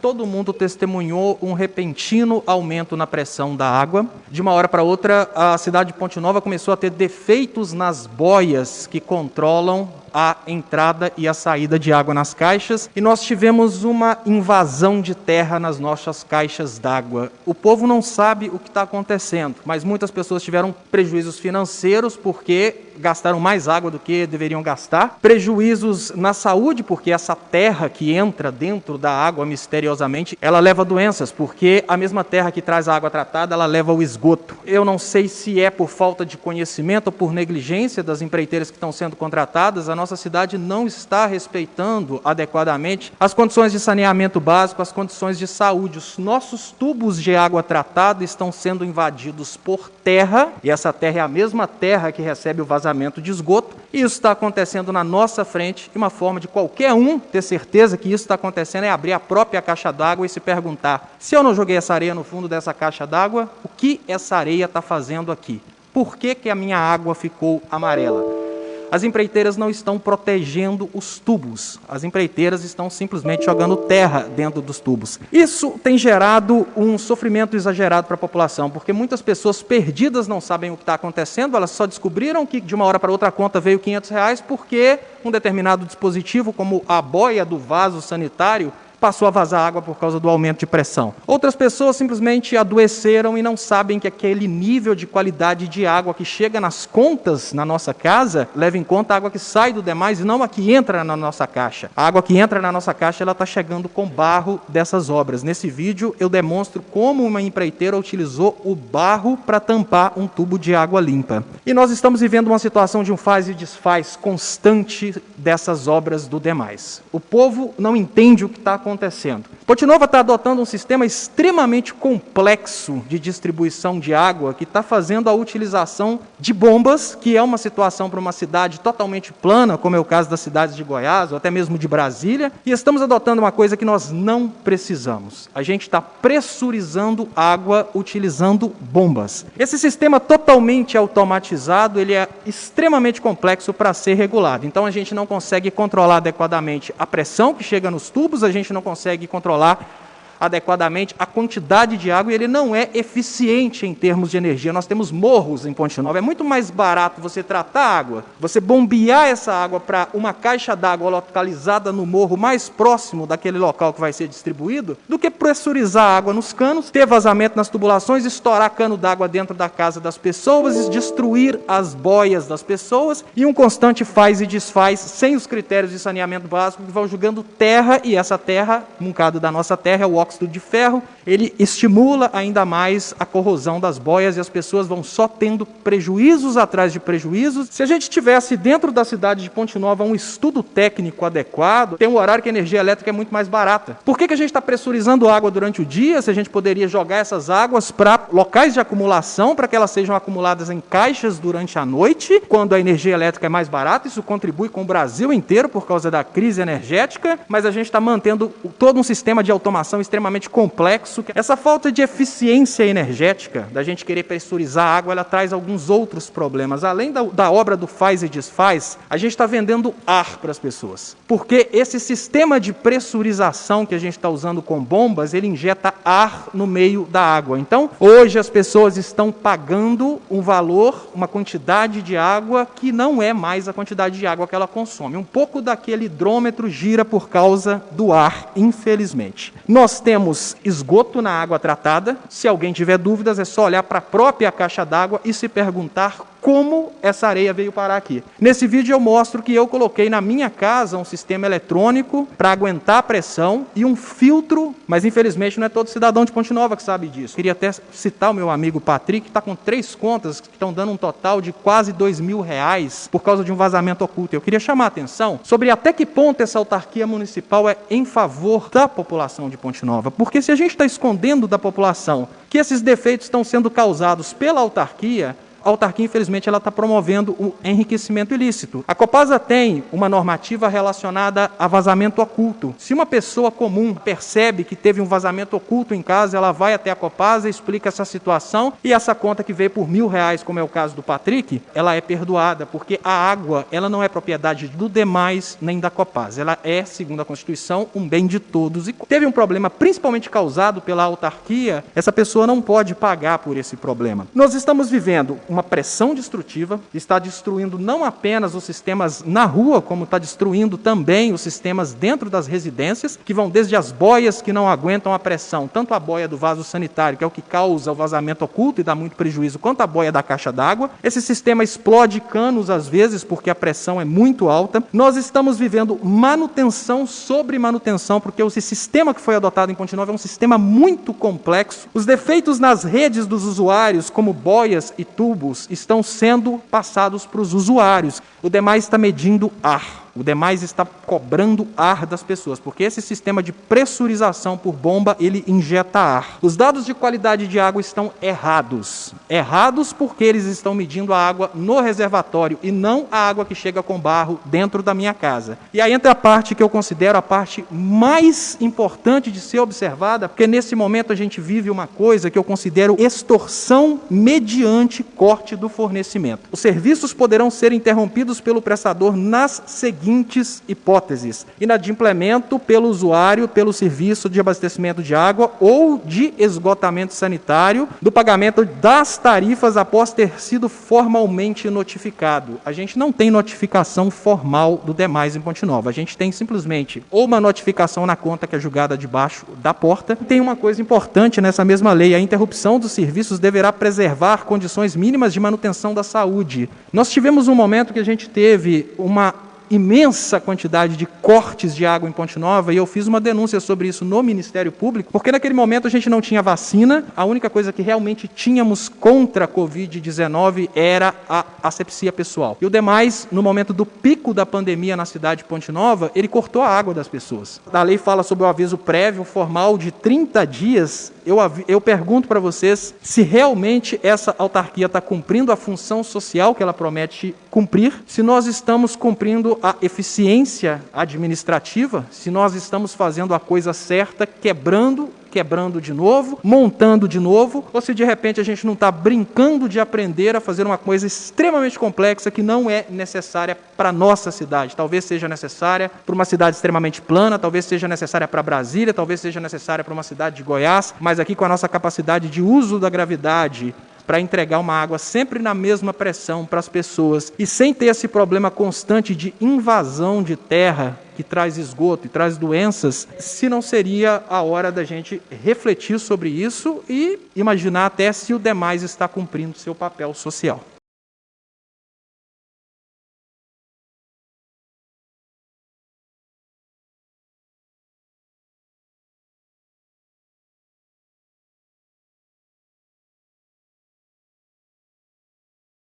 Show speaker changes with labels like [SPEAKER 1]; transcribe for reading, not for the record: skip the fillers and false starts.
[SPEAKER 1] Todo mundo testemunhou um repentino aumento na pressão da água. De uma hora para outra, a cidade de Ponte Nova começou a ter defeitos nas boias que controlam a entrada e a saída de água nas caixas, e nós tivemos uma invasão de terra nas nossas caixas d'água. O povo não sabe o que está acontecendo, mas muitas pessoas tiveram prejuízos financeiros porque gastaram mais água do que deveriam gastar, prejuízos na saúde, porque essa terra que entra dentro da água misteriosamente, ela leva doenças, porque a mesma terra que traz a água tratada, ela leva o esgoto. Eu não sei se é por falta de conhecimento ou por negligência das empreiteiras que estão sendo contratadas, a nossa cidade não está respeitando adequadamente as condições de saneamento básico, as condições de saúde. Os nossos tubos de água tratada estão sendo invadidos por terra, e essa terra é a mesma terra que recebe o vazamento de esgoto, e isso está acontecendo na nossa frente, e uma forma de qualquer um ter certeza que isso está acontecendo é abrir a própria caixa d'água e se perguntar: se eu não joguei essa areia no fundo dessa caixa d'água, o que essa areia está fazendo aqui? Por que a minha água ficou amarela? As empreiteiras não estão protegendo os tubos, as empreiteiras estão simplesmente jogando terra dentro dos tubos. Isso tem gerado um sofrimento exagerado para a população, porque muitas pessoas perdidas não sabem o que está acontecendo, elas só descobriram que de uma hora para outra a conta veio R$500 porque um determinado dispositivo, como a boia do vaso sanitário, passou a vazar água por causa do aumento de pressão. Outras pessoas simplesmente adoeceram e não sabem que aquele nível de qualidade de água que chega nas contas na nossa casa, leva em conta a água que sai do demais e não a que entra na nossa caixa. A água que entra na nossa caixa, ela está chegando com barro dessas obras. Nesse vídeo eu demonstro como uma empreiteira utilizou o barro para tampar um tubo de água limpa. E nós estamos vivendo uma situação de um faz e desfaz constante dessas obras do demais. O povo não entende o que está acontecendo. Ponte Nova está adotando um sistema extremamente complexo de distribuição de água que está fazendo a utilização de bombas, que é uma situação para uma cidade totalmente plana, como é o caso das cidades de Goiás ou até mesmo de Brasília, e estamos adotando uma coisa que nós não precisamos. A gente está pressurizando água utilizando bombas. Esse sistema totalmente automatizado, ele é extremamente complexo para ser regulado. Então a gente não consegue controlar adequadamente a pressão que chega nos tubos, a gente não consegue controlar adequadamente a quantidade de água e ele não é eficiente em termos de energia. Nós temos morros em Ponte Nova. É muito mais barato você tratar a água, você bombear essa água para uma caixa d'água localizada no morro mais próximo daquele local que vai ser distribuído, do que pressurizar a água nos canos, ter vazamento nas tubulações, estourar cano d'água dentro da casa das pessoas e destruir as boias das pessoas e um constante faz e desfaz sem os critérios de saneamento básico que vão jogando terra, e essa terra, um bocado da nossa terra é o óxido de ferro, ele estimula ainda mais a corrosão das boias e as pessoas vão só tendo prejuízos atrás de prejuízos. Se a gente tivesse dentro da cidade de Ponte Nova um estudo técnico adequado, tem um horário que a energia elétrica é muito mais barata. Por que a gente está pressurizando água durante o dia, se a gente poderia jogar essas águas para locais de acumulação, para que elas sejam acumuladas em caixas durante a noite, quando a energia elétrica é mais barata? Isso contribui com o Brasil inteiro por causa da crise energética, mas a gente está mantendo todo um sistema de automação extremamente complexo. Essa falta de eficiência energética, da gente querer pressurizar a água, ela traz alguns outros problemas. Além da obra do faz e desfaz, a gente está vendendo ar para as pessoas. Porque esse sistema de pressurização que a gente está usando com bombas, ele injeta ar no meio da água. Então, hoje as pessoas estão pagando um valor, uma quantidade de água que não é mais a quantidade de água que ela consome. Um pouco daquele hidrômetro gira por causa do ar, infelizmente. Nós temos esgoto na água tratada. Se alguém tiver dúvidas, é só olhar para a própria caixa d'água e se perguntar como essa areia veio parar aqui. Nesse vídeo eu mostro que eu coloquei na minha casa um sistema eletrônico para aguentar a pressão e um filtro, mas infelizmente não é todo cidadão de Ponte Nova que sabe disso. Queria até citar o meu amigo Patrick, que está com 3 contas que estão dando um total de quase R$2.000 por causa de um vazamento oculto. Eu queria chamar a atenção sobre até que ponto essa autarquia municipal é em favor da população de Ponte Nova, porque se a gente está escondendo da população que esses defeitos estão sendo causados pela autarquia, a autarquia, infelizmente, ela está promovendo o enriquecimento ilícito. A Copasa tem uma normativa relacionada a vazamento oculto. Se uma pessoa comum percebe que teve um vazamento oculto em casa, ela vai até a Copasa, explica essa situação e essa conta que veio por R$1.000, como é o caso do Patrick, ela é perdoada, porque a água, ela não é propriedade do demais nem da Copasa. Ela é, segundo a Constituição, um bem de todos. E teve um problema principalmente causado pela autarquia, essa pessoa não pode pagar por esse problema. Nós estamos vivendo uma pressão destrutiva, está destruindo não apenas os sistemas na rua, como está destruindo também os sistemas dentro das residências, que vão desde as boias que não aguentam a pressão, tanto a boia do vaso sanitário, que é o que causa o vazamento oculto e dá muito prejuízo, quanto a boia da caixa d'água. Esse sistema explode canos às vezes, porque a pressão é muito alta. Nós estamos vivendo manutenção sobre manutenção, porque esse sistema que foi adotado em Ponte Nova é um sistema muito complexo. Os defeitos nas redes dos usuários, como boias e tubos, estão sendo passados para os usuários. O demais está medindo ar. O demais está cobrando ar das pessoas, porque esse sistema de pressurização por bomba, ele injeta ar. Os dados de qualidade de água estão errados. Errados porque eles estão medindo a água no reservatório e não a água que chega com barro dentro da minha casa. E aí entra a parte que eu considero a parte mais importante de ser observada, porque nesse momento a gente vive uma coisa que eu considero extorsão mediante corte do fornecimento. Os serviços poderão ser interrompidos pelo prestador nas seguintes hipóteses: inadimplemento pelo usuário pelo serviço de abastecimento de água ou de esgotamento sanitário, do pagamento das tarifas após ter sido formalmente notificado. A gente não tem notificação formal do demais em Ponte Nova, a gente tem simplesmente ou uma notificação na conta que é julgada debaixo da porta. Tem uma coisa importante nessa mesma lei: a interrupção dos serviços deverá preservar condições mínimas de manutenção da saúde. Nós tivemos um momento que a gente teve uma imensa quantidade de cortes de água em Ponte Nova, e eu fiz uma denúncia sobre isso no Ministério Público, porque naquele momento a gente não tinha vacina, a única coisa que realmente tínhamos contra a Covid-19 era a asepsia pessoal. E o demais, no momento do pico da pandemia na cidade de Ponte Nova, ele cortou a água das pessoas. A lei fala sobre o aviso prévio formal de 30 dias, eu pergunto para vocês se realmente essa autarquia está cumprindo a função social que ela promete cumprir, se nós estamos cumprindo a eficiência administrativa, se nós estamos fazendo a coisa certa, quebrando de novo, montando de novo, ou se de repente a gente não está brincando de aprender a fazer uma coisa extremamente complexa que não é necessária para a nossa cidade. Talvez seja necessária para uma cidade extremamente plana, talvez seja necessária para Brasília, talvez seja necessária para uma cidade de Goiás, mas aqui com a nossa capacidade de uso da gravidade, para entregar uma água sempre na mesma pressão para as pessoas e sem ter esse problema constante de invasão de terra que traz esgoto e traz doenças, se não seria a hora da gente refletir sobre isso e imaginar até se o demais está cumprindo seu papel social.